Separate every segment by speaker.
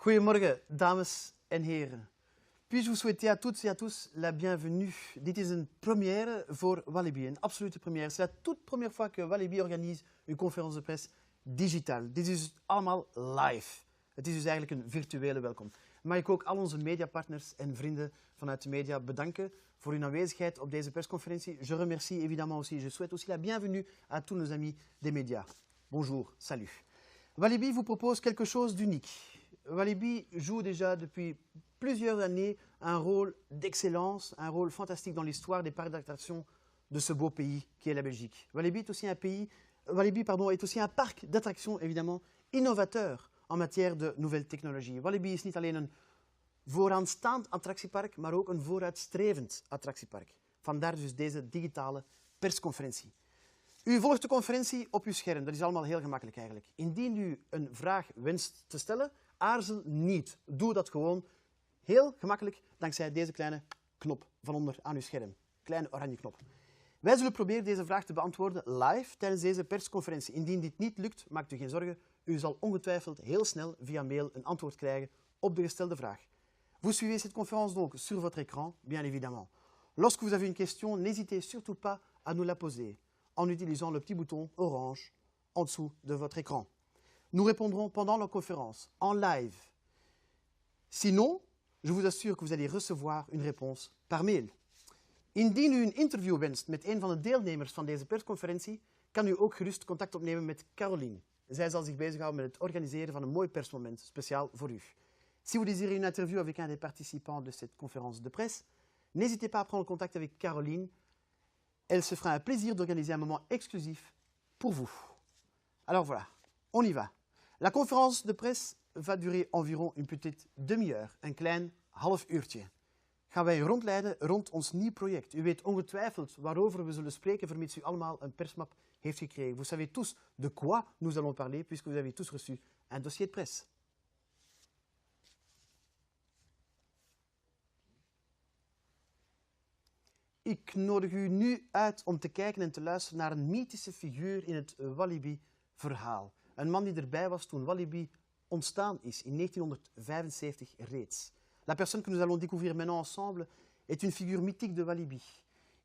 Speaker 1: Goedemorgen, dames en heren. Puis-je vous souhaiter à toutes et à tous la bienvenue. Dit is een première voor Walibi, een absolute première. C'est la toute première fois que Walibi organise une conférence de presse digitaal. Dit is dus allemaal live. Het is dus eigenlijk een virtuele welkom. Mag ik ook al onze mediapartners en vrienden vanuit de media bedanken voor hun aanwezigheid op deze persconferentie. Je remercie évidemment aussi, je souhaite aussi la bienvenue à tous nos amis des médias. Bonjour, salut. Walibi vous propose quelque chose d'unique. Walibi joue déjà depuis plusieurs années un rôle d'excellence, un rôle fantastique dans l'histoire des parcs d'attractions de ce beau pays qui est la Belgique. Walibi est aussi est aussi un parc d'attractions évidemment innovateur en matière de nouvelles technologieën. Walibi is niet alleen een vooraanstaand attractiepark, maar ook een vooruitstrevend attractiepark. Vandaar dus deze digitale persconferentie. U volgt de conferentie op uw scherm, dat is allemaal heel gemakkelijk eigenlijk. Indien u een vraag wenst te stellen, aarzel niet. Doe dat gewoon heel gemakkelijk dankzij deze kleine knop van onder aan uw scherm. Kleine oranje knop. Wij zullen proberen deze vraag te beantwoorden live tijdens deze persconferentie. Indien dit niet lukt, maakt u geen zorgen. U zal ongetwijfeld heel snel via mail een antwoord krijgen op de gestelde vraag. Vous suivez cette conférence donc sur votre écran, bien évidemment. Lorsque vous avez une question, n'hésitez surtout pas à nous la poser en utilisant le petit bouton orange en dessous de votre écran. Nous répondrons pendant la conférence, en live. Sinon, je vous assure que vous allez recevoir une réponse par mail. Indien u een interview wenst met een van de deelnemers van deze persconferentie, kan u ook gerust contact opnemen met Caroline. Zij zal zich bezighouden met het organiseren van een mooi persmoment, speciaal voor u. Si vous désirez une interview avec un des participants de cette conférence de presse, n'hésitez pas à prendre contact avec Caroline. Elle se fera un plaisir d'organiser un moment exclusif pour vous. Alors voilà, on y va. La conférence de presse va durer environ une petite demi-heure, een klein half uurtje. Gaan wij rondleiden rond ons nieuw project. U weet ongetwijfeld waarover we zullen spreken, vermits u allemaal een persmap heeft gekregen. Vous savez tous de quoi nous allons parler, puisque vous avez tous reçu un dossier de presse. Ik nodig u nu uit om te kijken en te luisteren naar een mythische figuur in het Walibi-verhaal. Een man die erbij was toen Walibi ontstaan is, in 1975 reeds. La personne que nous allons découvrir maintenant ensemble est une figure mythique de Walibi.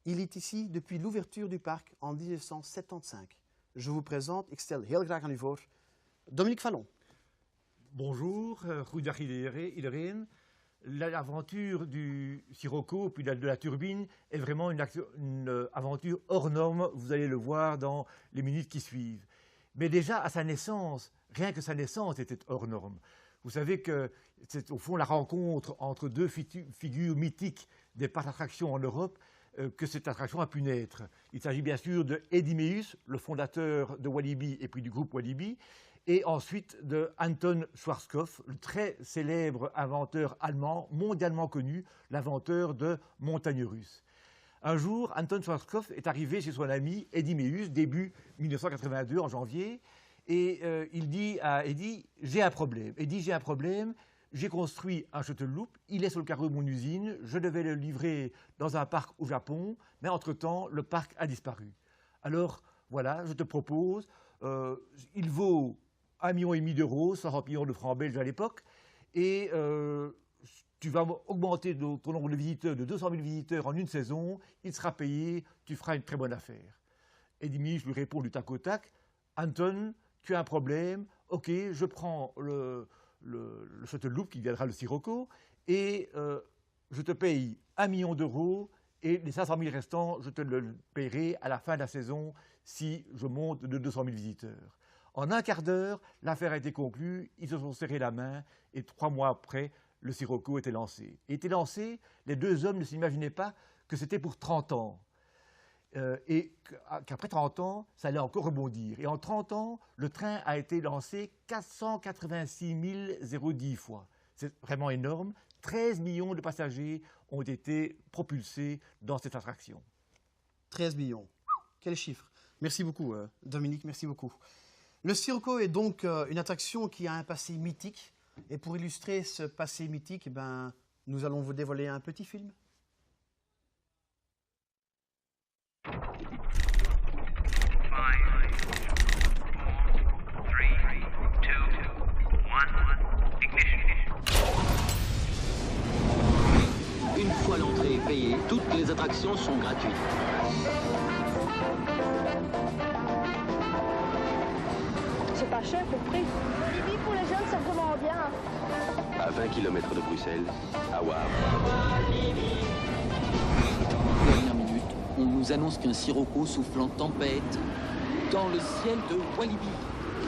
Speaker 1: Il est ici depuis l'ouverture du parc en 1975. Je vous présente, ik stel heel graag aan u voor, Dominique Fallon.
Speaker 2: Bonjour, goedendag iedereen. L'aventure du Sirocco puis de la turbine est vraiment une aventure hors norme, vous allez le voir dans les minutes qui suivent. Mais déjà à sa naissance, rien que sa naissance était hors norme. Vous savez que c'est au fond la rencontre entre deux figures mythiques des parcs d'attractions en Europe que cette attraction a pu naître. Il s'agit bien sûr de Eddie Meus, le fondateur de Walibi et puis du groupe Walibi, et ensuite de Anton Schwarzkopf, le très célèbre inventeur allemand, mondialement connu, l'inventeur de montagnes russes. Un jour, Anton Schwarzkopf est arrivé chez son ami Eddie Meus, début 1982, en janvier, et il dit à Eddie, j'ai un problème. Eddie, j'ai un problème, j'ai construit un shuttle-loop, il est sur le carreau de mon usine, je devais le livrer dans un parc au Japon, mais entre-temps, le parc a disparu. Alors, voilà, je te propose, il vaut 1,5 million d'euros, 100 millions de francs belges à l'époque, et tu vas augmenter ton nombre de visiteurs de 200 000 visiteurs en une saison, il sera payé, tu feras une très bonne affaire. Eddie Meus lui répond du tac au tac, Anton, tu as un problème, ok, je prends le shuttle loop qui viendra le Sirocco, et je te paye 1 million d'euros, et les 500 000 restants, je te le paierai à la fin de la saison si je monte de 200 000 visiteurs. En un quart d'heure, l'affaire a été conclue, ils se sont serrés la main et 3 mois après, le Sirocco était lancé. Et était lancé, les deux hommes ne s'imaginaient pas que c'était pour 30 ans. Et qu'après 30 ans, ça allait encore rebondir. Et en 30 ans, le train a été lancé 486 010 fois. C'est vraiment énorme. 13 millions de passagers ont été propulsés dans cette attraction.
Speaker 1: 13 millions. Quel chiffre. Merci beaucoup, Dominique, merci beaucoup. Le Sirocco est donc une attraction qui a un passé mythique. Et pour illustrer ce passé mythique, nous allons vous dévoiler un petit film.
Speaker 3: 5, 4, 3, 2, 1, ignition. attractions sont gratuites.
Speaker 4: C'est pas cher pour prix.
Speaker 5: Walibi pour les jeunes, c'est vraiment bien.
Speaker 3: À 20 km de Bruxelles, à Wavre.
Speaker 6: Dernière minute, on nous annonce qu'un sirocco souffle en tempête dans le ciel de Walibi.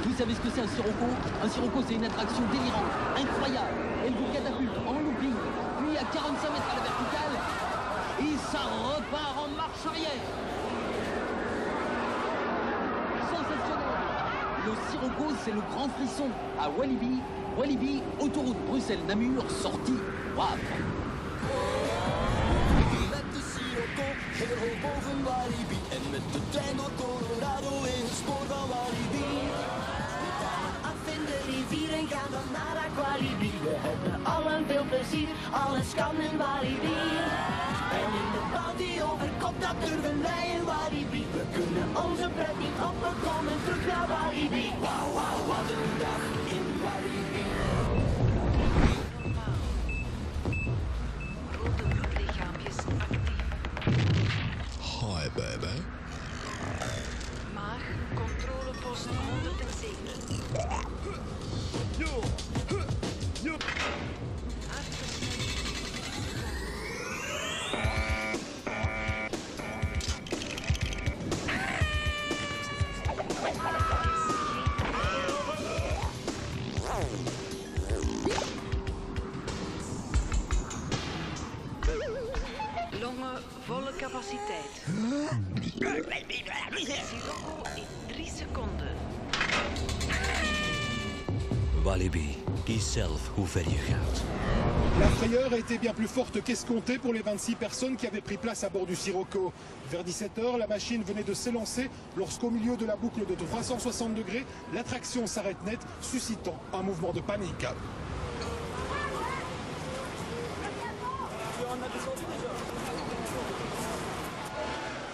Speaker 6: Vous savez ce que c'est un sirocco? Un sirocco, c'est une attraction délirante, incroyable. Elle vous catapulte en looping, puis à 45 mètres à la verticale, et ça repart en marche arrière. Sensationnel. Le sirocco, c'est le grand frisson à Walibi. Walibi, autoroute Bruxelles-Namur, sortie Wavre.
Speaker 7: Met de Sirocco, heel hoog boven Walibi. En met de trein door Colorado in het spoor van Walibi. We dalen af in de rivier en gaan dan naar Aqualibi. We hebben allen veel plezier, alles kan in Walibi. En in de bout die overkomt, dat durven wij in Walibi. We kunnen onze pret niet op, we komen terug naar Walibi. Wauw, wauw, wat een dag in Walibi.
Speaker 8: Hi, baby.
Speaker 9: Maag, controlepost 107. Longen volle capaciteit. Sirocco in 3 seconden.
Speaker 10: Walibi, kies zelf hoe ver je gaat.
Speaker 11: La frayeur a été bien plus forte qu'escompté pour les 26 personnes qui avaient pris place à bord du Sirocco. Vers 17h, la machine venait de s'élancer lorsqu'au milieu de la boucle de 360 degrés, l'attraction s'arrête net, suscitant un mouvement de panique.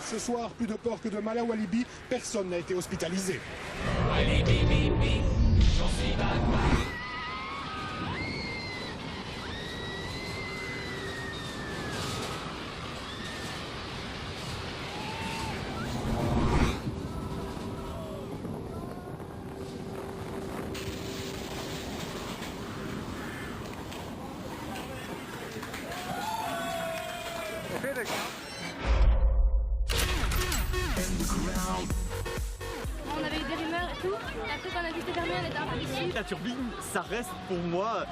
Speaker 11: Ce soir, plus de peur que de mal à Walibi, personne n'a été hospitalisé.
Speaker 5: On avait eu des rumeurs et tout. Et après, quand on a vu que c'était fermé, on était un peu déçus.
Speaker 12: La turbine, ça reste pour moi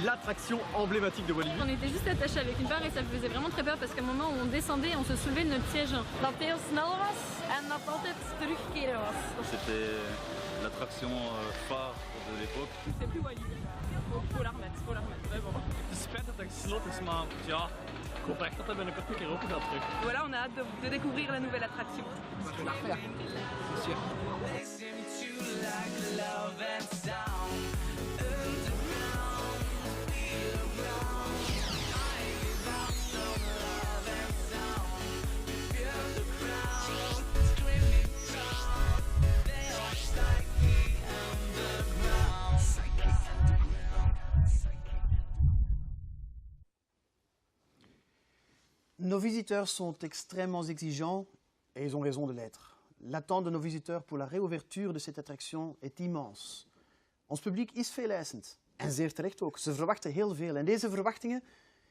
Speaker 12: l'attraction emblématique de Walibi.
Speaker 13: On était juste attachés avec une barre et ça faisait vraiment très peur parce qu'à un moment où on descendait, on se soulevait de notre siège.
Speaker 14: Dat heel snel was en dat altijd terugkeren was.
Speaker 15: C'était l'attraction phare de l'époque.
Speaker 13: C'est plus Walibi. Faut la remettre, vraiment.
Speaker 12: Het is spijt dat het slot is, maar ja, ik hoop echt dat hij binnenkort een keer open gaat terug.
Speaker 13: Voilà, on a hâte de découvrir la nouvelle attraction.
Speaker 12: Je vais la refaire, c'est sûr.
Speaker 1: Nos visiteurs sont extrêmement exigeants et ils ont raison de l'être. L'attente de nos visiteurs pour la réouverture de cette attraction est immense. Ons publiek is veeleisend en zeer terecht ook. Ze verwachten heel veel en deze verwachtingen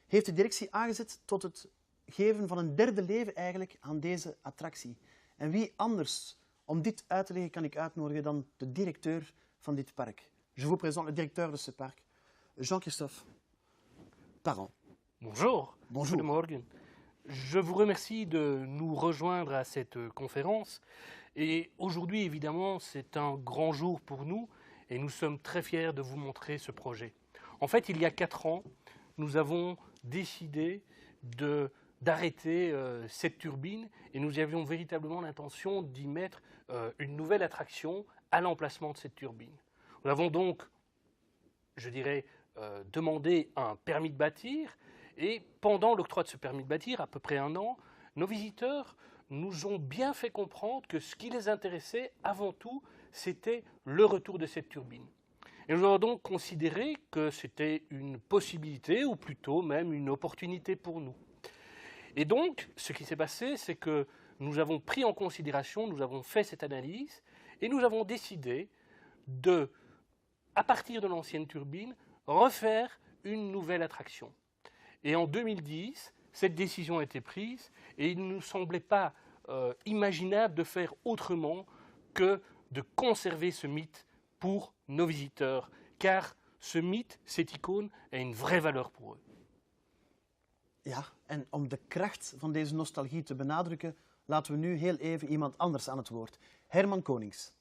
Speaker 1: heeft de directie aangezet tot het geven van een derde leven eigenlijk aan deze attractie. En wie anders om dit uit te leggen kan ik uitnodigen dan de directeur van dit park. Je vous présente le directeur de ce parc, Jean-Christophe Parent.
Speaker 16: Bonjour.
Speaker 1: Bonjour.
Speaker 16: Goedemorgen. Je vous remercie de nous rejoindre à cette conférence. Et aujourd'hui, évidemment, c'est un grand jour pour nous et nous sommes très fiers de vous montrer ce projet. En fait, il y a 4 ans, nous avons décidé d'arrêter cette turbine et nous avions véritablement l'intention d'y mettre une nouvelle attraction à l'emplacement de cette turbine. Nous avons donc, je dirais, demandé un permis de bâtir. Et pendant l'octroi de ce permis de bâtir, à peu près 1 an, nos visiteurs nous ont bien fait comprendre que ce qui les intéressait avant tout, c'était le retour de cette turbine. Et nous avons donc considéré que c'était une possibilité, ou plutôt même une opportunité pour nous. Et donc, ce qui s'est passé, c'est que nous avons pris en considération, nous avons fait cette analyse, et nous avons décidé de, à partir de l'ancienne turbine, refaire une nouvelle attraction. Et en 2010, cette décision a été prise, et il ne nous semblait pas imaginable de faire autrement que de conserver ce mythe pour nos visiteurs, car ce mythe, cette icône, a une vraie valeur pour eux.
Speaker 1: Ja, en om de kracht van deze nostalgie te benadrukken, laten we nu heel even iemand anders aan het woord. Herman Konings.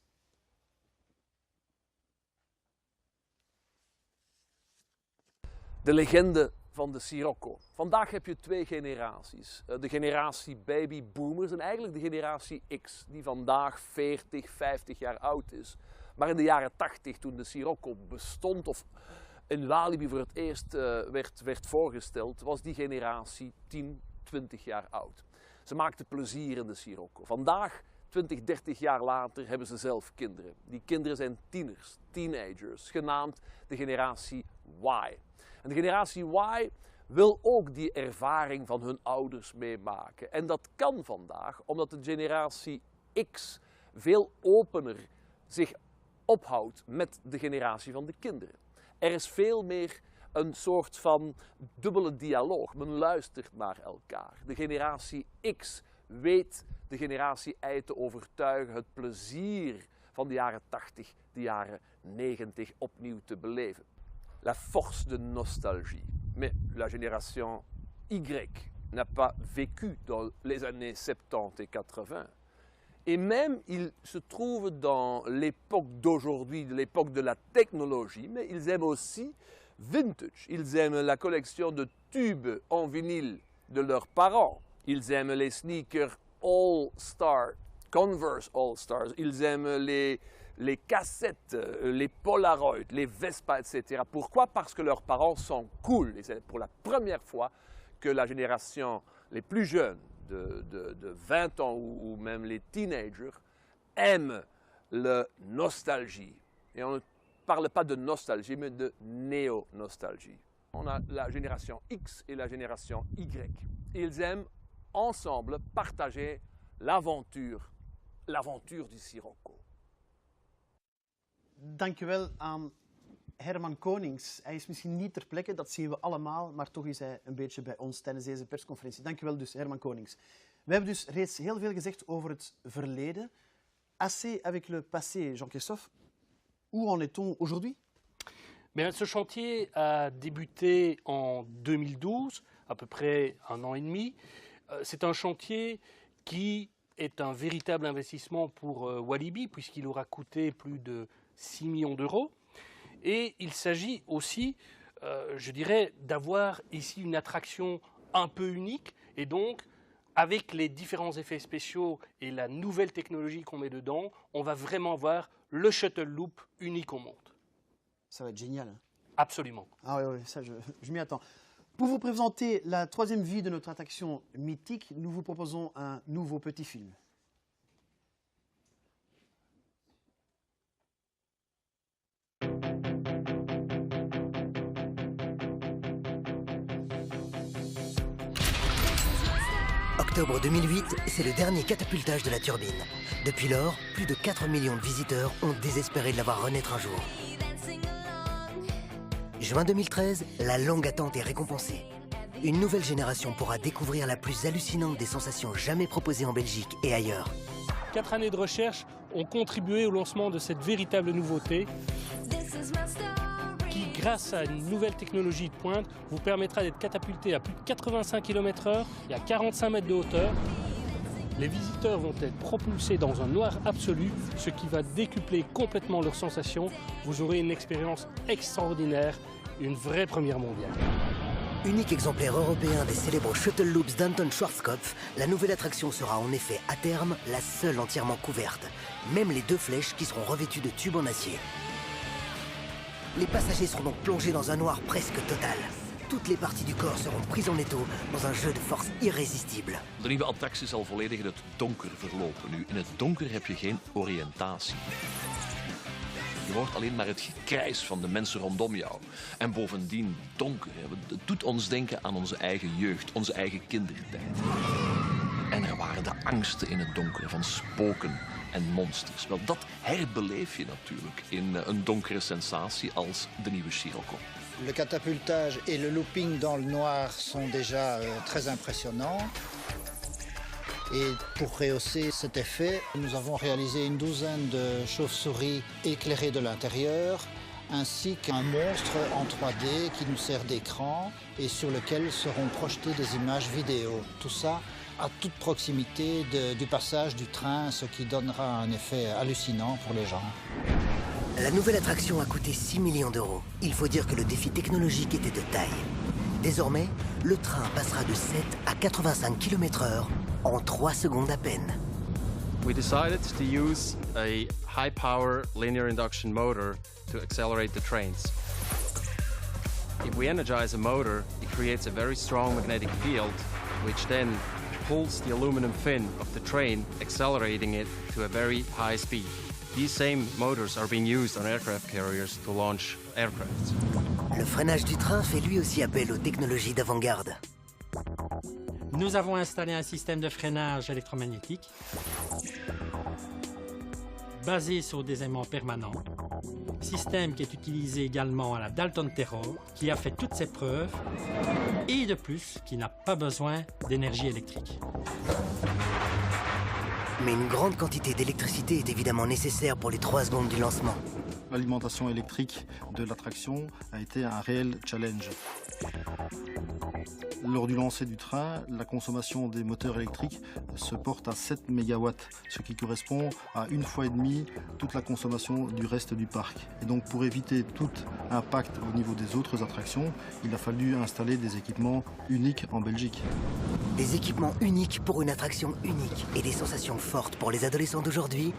Speaker 17: De legende van de Sirocco. Vandaag heb je twee generaties. De generatie babyboomers en eigenlijk de generatie X, die vandaag 40, 50 jaar oud is. Maar in de jaren 80, toen de Sirocco bestond of in Walibi voor het eerst werd voorgesteld, was die generatie 10, 20 jaar oud. Ze maakten plezier in de Sirocco. Vandaag, 20, 30 jaar later, hebben ze zelf kinderen. Die kinderen zijn tieners, teenagers, genaamd de generatie Y. En de generatie Y wil ook die ervaring van hun ouders meemaken. En dat kan vandaag, omdat de generatie X veel opener zich ophoudt met de generatie van de kinderen. Er is veel meer een soort van dubbele dialoog. Men luistert naar elkaar. De generatie X weet de generatie Y te overtuigen het plezier van de jaren 80, de jaren 90 opnieuw te beleven. La force de nostalgie. Mais la génération Y n'a pas vécu dans les années 70 et 80. Et même, ils se trouvent dans l'époque d'aujourd'hui, de l'époque de la technologie, mais ils aiment aussi vintage. Ils aiment la collection de tubes en vinyle de leurs parents. Ils aiment les sneakers All-Star, Converse All-Stars. Ils aiment les cassettes, les Polaroid, les Vespa, etc. Pourquoi? Parce que leurs parents sont cool. Et c'est pour la première fois que la génération les plus jeunes, de 20 ans ou même les teenagers, aiment la nostalgie. Et on ne parle pas de nostalgie, mais de néo-nostalgie. On a la génération X et la génération Y. Ils aiment ensemble partager l'aventure du Sirocco.
Speaker 1: Dankjewel aan Herman Konings. Hij is misschien niet ter plekke, dat zien we allemaal, maar toch is hij een beetje bij ons tijdens deze persconferentie. Dankjewel dus, Herman Konings. We hebben dus reeds heel veel gezegd over het verleden. Assez avec le passé, Jean-Christophe. Où en est-on aujourd'hui?
Speaker 16: Bien, ce chantier a débuté en 2012, à peu près un an et demi. C'est un chantier qui est un véritable investissement pour Walibi, puisqu'il aura coûté plus de 6 millions d'euros. Et il s'agit aussi, je dirais, d'avoir ici une attraction un peu unique. Et donc, avec les différents effets spéciaux et la nouvelle technologie qu'on met dedans, on va vraiment avoir le shuttle loop unique au monde.
Speaker 1: Ça va être génial. Hein?
Speaker 16: Absolument.
Speaker 1: Ah oui, oui, ça, je m'y attends. Pour vous présenter la troisième vie de notre attraction mythique, nous vous proposons un nouveau petit film.
Speaker 18: Octobre 2008, c'est le dernier catapultage de la turbine. Depuis lors, plus de 4 millions de visiteurs ont désespéré de la voir renaître un jour. Juin 2013, la longue attente est récompensée. Une nouvelle génération pourra découvrir la plus hallucinante des sensations jamais proposées en Belgique et ailleurs.
Speaker 16: 4 années de recherche ont contribué au lancement de cette véritable nouveauté qui, grâce à une nouvelle technologie de pointe, vous permettra d'être catapulté à plus de 85 km/h et à 45 mètres de hauteur. Les visiteurs vont être propulsés dans un noir absolu, ce qui va décupler complètement leurs sensations. Vous aurez une expérience extraordinaire, une vraie première mondiale.
Speaker 18: Unique exemplaire européen des célèbres Shuttle Loops d'Anton Schwarzkopf, la nouvelle attraction sera en effet à terme la seule entièrement couverte. Même les 2 flèches qui seront revêtues de tubes en acier. Les passagers seront donc plongés dans un noir presque total. Toutes les parties du corps seront prises en étau dans un jeu de force irrésistible.
Speaker 19: De nieuwe attractie zal volledig in het donker verlopen. Nu, in het donker heb je geen oriëntatie. Je hoort alleen maar het gekrijs van de mensen rondom jou. En bovendien donker. Het doet ons denken aan onze eigen jeugd, onze eigen kindertijd. En er waren de angsten in het donker van spoken en monsters. Wel, dat herbeleef je natuurlijk in een donkere sensatie als de nieuwe Scirocco.
Speaker 20: Le catapultage et le looping dans le noir sont déjà très impressionnants. Et pour rehausser cet effet, nous avons réalisé une douzaine de chauves-souris éclairées de l'intérieur, ainsi qu'un monstre en 3D qui nous sert d'écran et sur lequel seront projetées des images vidéo. Tout ça à toute proximité du passage du train, ce qui donnera un effet hallucinant pour les gens.
Speaker 18: La nouvelle attraction a coûté 6 millions d'euros. Il faut dire que le défi technologique était de taille. Désormais, le train passera de 7 à 85 km/h en 3 secondes à peine.
Speaker 21: We decided to use a high-power linear induction motor to accelerate the trains. If we energize a motor, it creates a very strong magnetic field, which then pulls the aluminum fin of the train, accelerating it to a very high speed. These same motors are being used on aircraft carriers to launch aircraft.
Speaker 18: Le freinage du train fait lui aussi appel aux technologies d'avant-garde.
Speaker 22: Nous avons installé un système de freinage électromagnétique basé sur des aimants permanents, système qui est utilisé également à la Dalton Terror, qui a fait toutes ses preuves, et de plus, qui n'a pas besoin d'énergie électrique.
Speaker 18: Mais une grande quantité d'électricité est évidemment nécessaire pour les 3 secondes du lancement.
Speaker 23: L'alimentation électrique de l'attraction a été un réel challenge. Lors du lancer du train, la consommation des moteurs électriques se porte à 7 MW, ce qui correspond à 1,5 fois toute la consommation du reste du parc. Et donc pour éviter tout impact au niveau des autres attractions, il a fallu installer des équipements uniques en Belgique.
Speaker 18: Des équipements uniques pour une attraction unique et des sensations fortes pour les adolescents d'aujourd'hui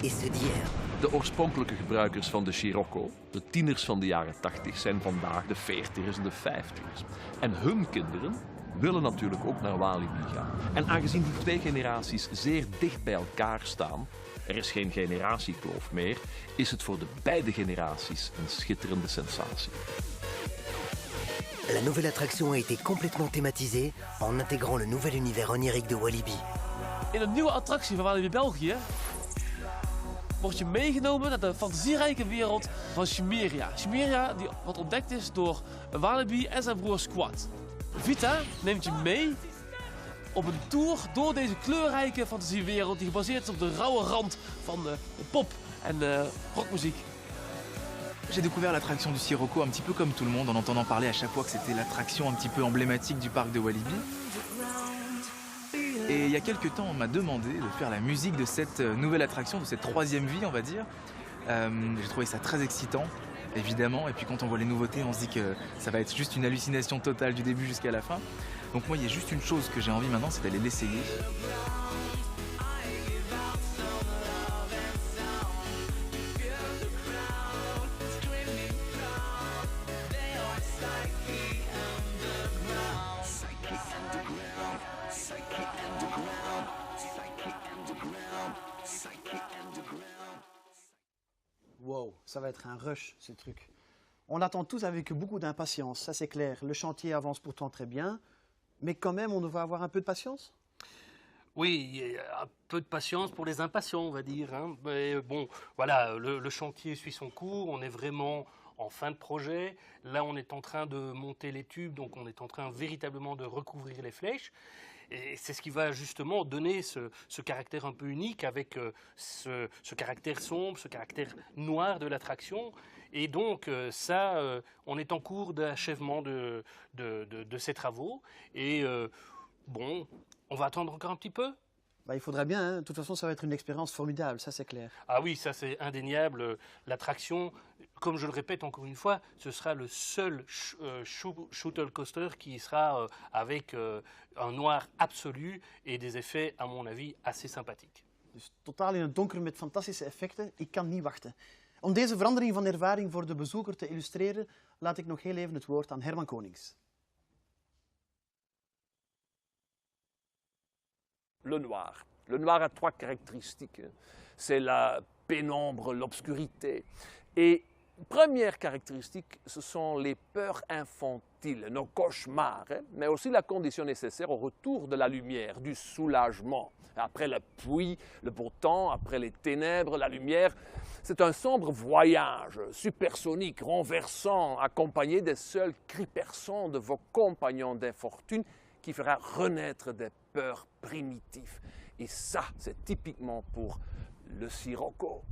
Speaker 18: et ceux d'hier.
Speaker 19: De oorspronkelijke gebruikers van de Scirocco, de tieners van de jaren 80, zijn vandaag de 40ers en de 50ers. En hun kinderen willen natuurlijk ook naar Walibi gaan. En aangezien die 2 generaties zeer dicht bij elkaar staan, er is geen generatiekloof meer, is het voor de beide generaties een schitterende sensatie.
Speaker 18: La nouvelle attraction a été complètement thématisée en intégrant le nouvel univers onirique de Walibi.
Speaker 24: In een nieuwe attractie van Walibi België word je meegenomen naar de fantasierijke wereld van Chimeria. Chimeria die wat ontdekt is door Walibi en zijn broer Squad. Vita neemt je mee op een tour door deze kleurrijke fantasiewereld die gebaseerd is op de rauwe rand van de pop en rockmuziek.
Speaker 25: J'ai découvert l'attraction du Scirocco un petit peu comme tout le monde en entendant parler à chaque fois que c'était l'attraction un petit peu emblématique du parc de Walibi. Et il y a quelques temps, on m'a demandé de faire la musique de cette nouvelle attraction, de cette 3e vie, on va dire. J'ai trouvé ça très excitant, évidemment. Et puis quand on voit les nouveautés, on se dit que ça va être juste une hallucination totale du début jusqu'à la fin. Donc moi, il y a juste une chose que j'ai envie maintenant, c'est d'aller l'essayer.
Speaker 1: Wow, ça va être un rush, ce truc. On attend tous avec beaucoup d'impatience, ça c'est clair. Le chantier avance pourtant très bien, mais quand même, on devrait avoir un peu de patience.
Speaker 16: Oui, un peu de patience pour les impatients, on va dire. Hein. Mais bon, voilà, le chantier suit son cours, on est vraiment en fin de projet. Là, on est en train de monter les tubes, donc on est en train véritablement de recouvrir les flèches. Et c'est ce qui va justement donner ce caractère un peu unique avec ce caractère sombre, ce caractère noir de l'attraction. Et donc ça, on est en cours d'achèvement de ces travaux. Et bon, on va attendre encore un petit peu.
Speaker 1: Bah, il faudrait bien, hein. De toute façon ça va être une expérience formidable, ça c'est clair.
Speaker 16: Ah oui, ça c'est indéniable. L'attraction, comme je le répète encore une fois, ce sera le seul shuttle coaster qui sera avec un noir absolu et des effets, à mon avis, assez sympathiques.
Speaker 1: Dus totaal in het donker met fantastische effecten, ik kan niet wachten. Om deze verandering van ervaring voor de bezoeker te illustreren, laat ik nog heel even het woord aan Herman Konings.
Speaker 17: Le noir. Le noir a 3 caractéristiques. C'est la pénombre, l'obscurité Et première caractéristique, ce sont les peurs infantiles, nos cauchemars, hein, mais aussi la condition nécessaire au retour de la lumière, du soulagement. Après la pluie, le beau temps, après les ténèbres, la lumière, c'est un sombre voyage supersonique, renversant, accompagné des seuls cris perçants de vos compagnons d'infortune qui fera renaître des peurs primitives. Et ça, c'est typiquement pour le Sirocco.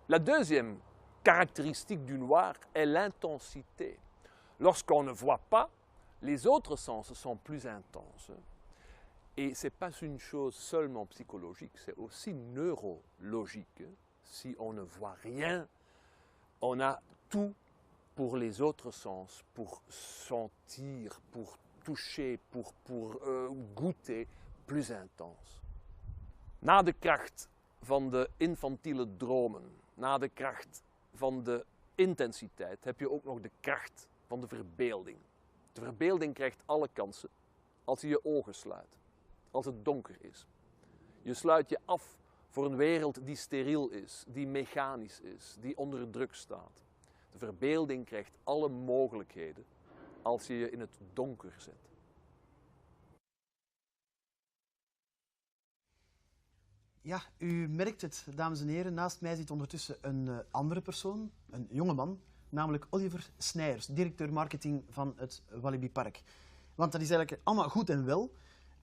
Speaker 17: La deuxième caractéristique du noir est l'intensité. Lorsqu'on ne voit pas, les autres sens sont plus intenses. Et ce n'est pas une chose seulement psychologique, c'est aussi neurologique. Si on ne voit rien, on a tout pour les autres sens, pour sentir, pour toucher, pour goûter, plus intense. Na de kracht van de infantiele dromen, na de kracht van de intensiteit, heb je ook nog de kracht van de verbeelding. De verbeelding krijgt alle kansen als je je ogen sluit, als het donker is. Je sluit je af voor een wereld die steriel is, die mechanisch is, die onder druk staat. De verbeelding krijgt alle mogelijkheden als je je in het donker zet.
Speaker 1: Ja, u merkt het, dames en heren. Naast mij zit ondertussen een andere persoon, een jongeman, namelijk Oliver Snijers, directeur marketing van het Walibi Park. Want dat is eigenlijk allemaal goed en wel.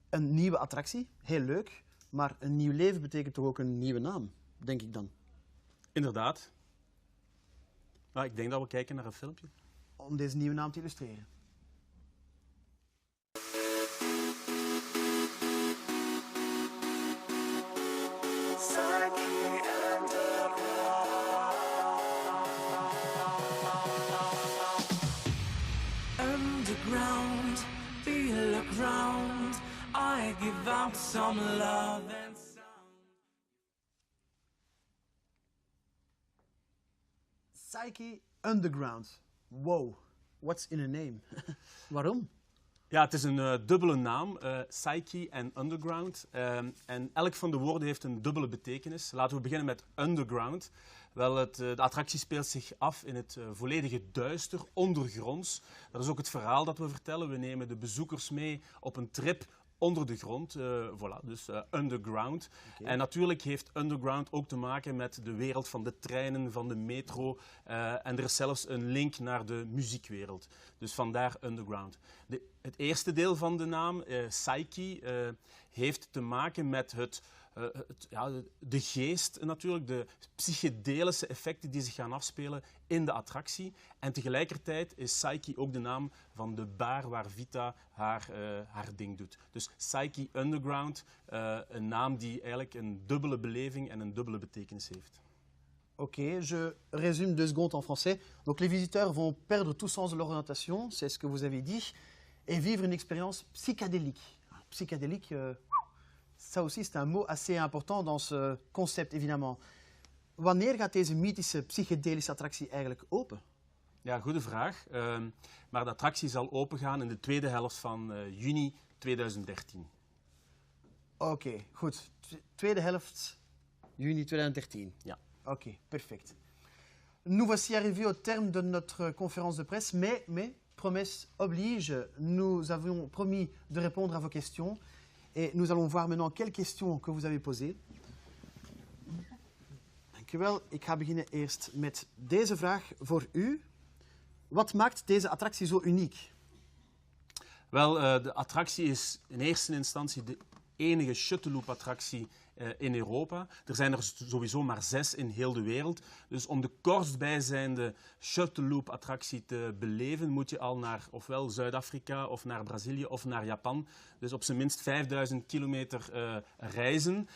Speaker 1: Een nieuwe attractie, heel leuk, maar een nieuw leven betekent toch ook een nieuwe naam, denk ik dan.
Speaker 2: Inderdaad. Maar ik denk dat we kijken naar een filmpje.
Speaker 1: Om deze nieuwe naam te illustreren.
Speaker 3: Underground, feel the ground. I give out some love and
Speaker 1: Psyche Underground. Wow, what's in a name? Waarom?
Speaker 2: Ja, het is een dubbele naam, Psyche en Underground. En elk van de woorden heeft een dubbele betekenis. Laten we beginnen met Underground. Wel, de attractie speelt zich af in het volledige duister, ondergronds. Dat is ook het verhaal dat we vertellen. We nemen de bezoekers mee op een trip onder de grond. Voilà, dus underground. Okay. En natuurlijk heeft underground ook te maken met de wereld van de treinen, van de metro. En er is zelfs een link naar de muziekwereld. Dus vandaar underground. Het eerste deel van de naam, Psyche, heeft te maken met de geest natuurlijk, de psychedelische effecten die zich gaan afspelen in de attractie. En tegelijkertijd is Psyche ook de naam van de bar waar Vita haar ding doet. Dus Psyche Underground, een naam die eigenlijk een dubbele beleving en een dubbele betekenis heeft.
Speaker 1: Ok, je résume 2 secondes en français. Donc les visiteurs vont perdre tout sens de leur orientation, c'est ce que vous avez dit, et vivre une expérience psychédélique. Psychédélique, ça aussi c'est un mot assez important dans ce concept évidemment. Wanneer gaat deze mythische psychedelische attractie eigenlijk open?
Speaker 2: Ja, goede vraag. Maar de attractie zal opengaan in de tweede helft van juni 2013.
Speaker 1: Oké, goed. Tweede helft juni 2013.
Speaker 2: Ja.
Speaker 1: Ok, perfect. Nous voici arrivés au terme de notre conférence de presse, mais promesse oblige, nous avions promis de répondre à vos questions et nous allons voir maintenant quelles questions que vous avez posées. Dank u wel. Ik ga beginnen eerst met deze vraag voor u. Wat maakt deze attractie zo uniek?
Speaker 2: Wel, de attractie is in eerste instantie de enige shuttle-loop-attractie in Europa. Er zijn er sowieso maar 6 in heel de wereld. Dus om de kortstbijzijnde shuttle-loop-attractie te beleven, moet je al naar ofwel Zuid-Afrika of naar Brazilië of naar Japan. Dus op zijn minst 5000 kilometer reizen.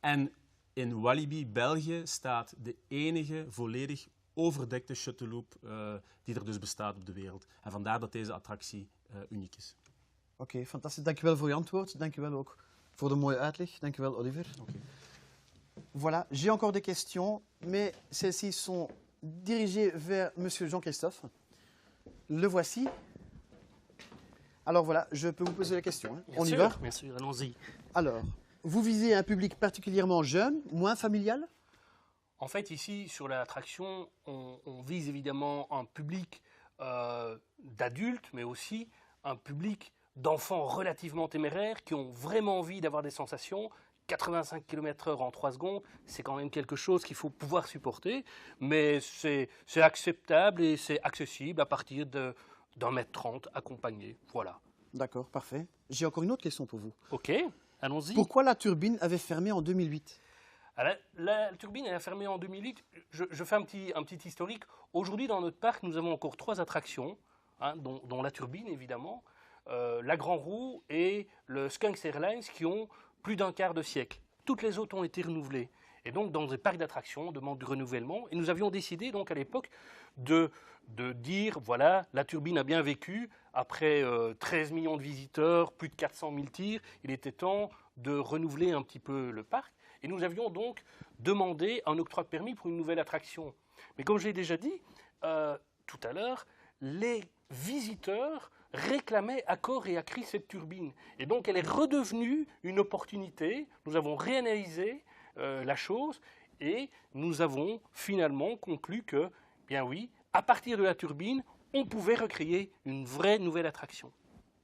Speaker 2: En in Walibi, België, staat de enige volledig overdekte shuttle-loop die er dus bestaat op de wereld. En vandaar dat deze attractie uniek is.
Speaker 1: Oké, fantastisch. Dank je wel voor je antwoord. Dank je wel ook voor de mooie uitleg. Dank je wel, Oliver.
Speaker 2: Okay.
Speaker 1: Voilà, j'ai encore des questions, mais celles-ci sont dirigées vers Monsieur Jean-Christophe. Le voici. Alors voilà, je peux vous poser la question. Hein.
Speaker 16: Bien
Speaker 1: On
Speaker 16: sûr,
Speaker 1: y va?
Speaker 16: Bien sûr, allons-y.
Speaker 1: Alors, vous visez un public particulièrement jeune, moins familial?
Speaker 16: En fait, ici, sur l'attraction, on vise évidemment un public d'adultes, mais aussi un public d'enfants relativement téméraires qui ont vraiment envie d'avoir des sensations. 85 km/h en 3 secondes, c'est quand même quelque chose qu'il faut pouvoir supporter, mais c'est acceptable et c'est accessible à partir d'1,30 m accompagné. Voilà.
Speaker 1: D'accord, parfait. J'ai encore une autre question pour vous.
Speaker 16: Ok, allons-y.
Speaker 1: Pourquoi la turbine avait fermé en 2008?
Speaker 16: Alors, la turbine a fermé en 2008. Je fais un petit historique. Aujourd'hui, dans notre parc, nous avons encore 3 attractions, hein, dont la turbine, évidemment, la Grand Roue et le Skunks Airlines, qui ont plus d'un quart de siècle. Toutes les autres ont été renouvelées. Et donc, dans des parcs d'attractions, on demande du renouvellement. Et nous avions décidé, donc, à l'époque, de dire, voilà, la turbine a bien vécu. Après 13 millions de visiteurs, plus de 400 000 tirs, il était temps de renouveler un petit peu le parc. Et nous avions donc demandé un octroi de permis pour une nouvelle attraction. Mais comme je l'ai déjà dit tout à l'heure, les visiteurs réclamait à corps et à cri cette turbine. Et donc elle est redevenue une opportunité. Nous avons réanalysé la chose et nous avons finalement conclu que, bien oui, à partir de la turbine, on pouvait recréer une vraie nouvelle attraction.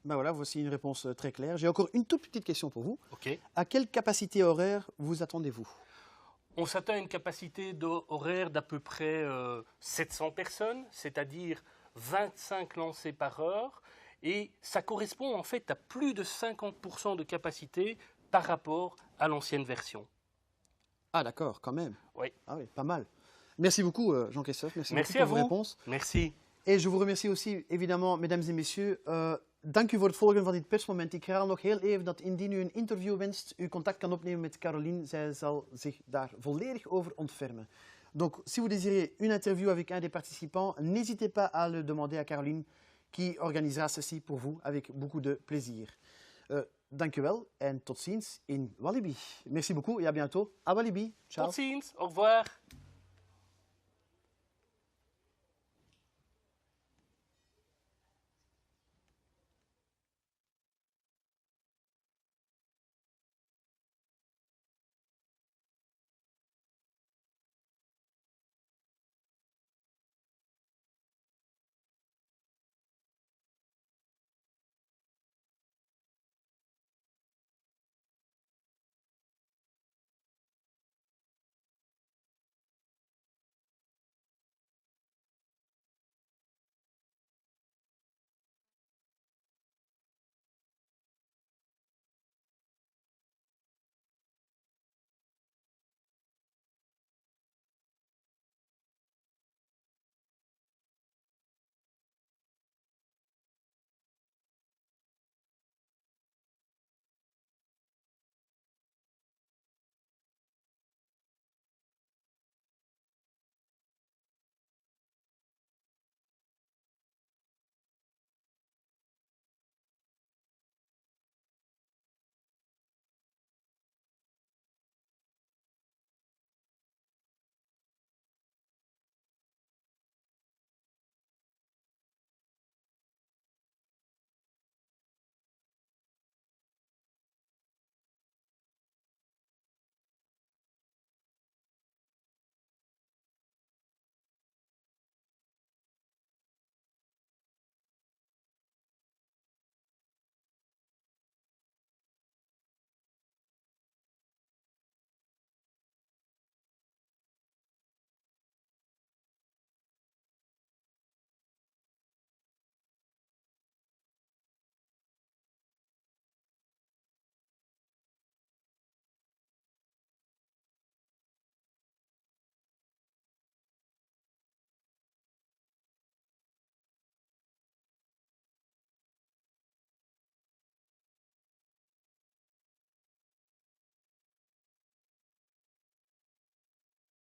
Speaker 1: Ben voilà, voici une réponse très claire. J'ai encore une toute petite question pour vous.
Speaker 16: Okay.
Speaker 1: À quelle capacité horaire vous attendez-vous?
Speaker 16: On s'attend à une capacité horaire d'à peu près 700 personnes, c'est-à-dire 25 lancers par heure. Et ça correspond en fait à plus de 50% de capacité par rapport à l'ancienne version.
Speaker 1: Ah d'accord, quand même.
Speaker 16: Oui.
Speaker 1: Ah oui, pas mal. Merci beaucoup Jean-Christophe, merci beaucoup
Speaker 16: à
Speaker 1: pour vos réponses.
Speaker 16: Merci.
Speaker 1: Et je vous remercie aussi évidemment, mesdames et messieurs. Dank u voor het volgen van dit persmoment. Ik herhaal nog heel even dat indien u een interview wenst, u contact kan opnemen met Caroline. Zij zal zich daar volledig over ontfermen. Donc, si vous désirez une interview avec un des participants, n'hésitez pas à le demander à Caroline, qui organisera ceci pour vous avec beaucoup de plaisir. Dank u wel en tot ziens in Walibi. Merci beaucoup et à bientôt à Walibi. Ciao.
Speaker 16: Tot ziens, au revoir.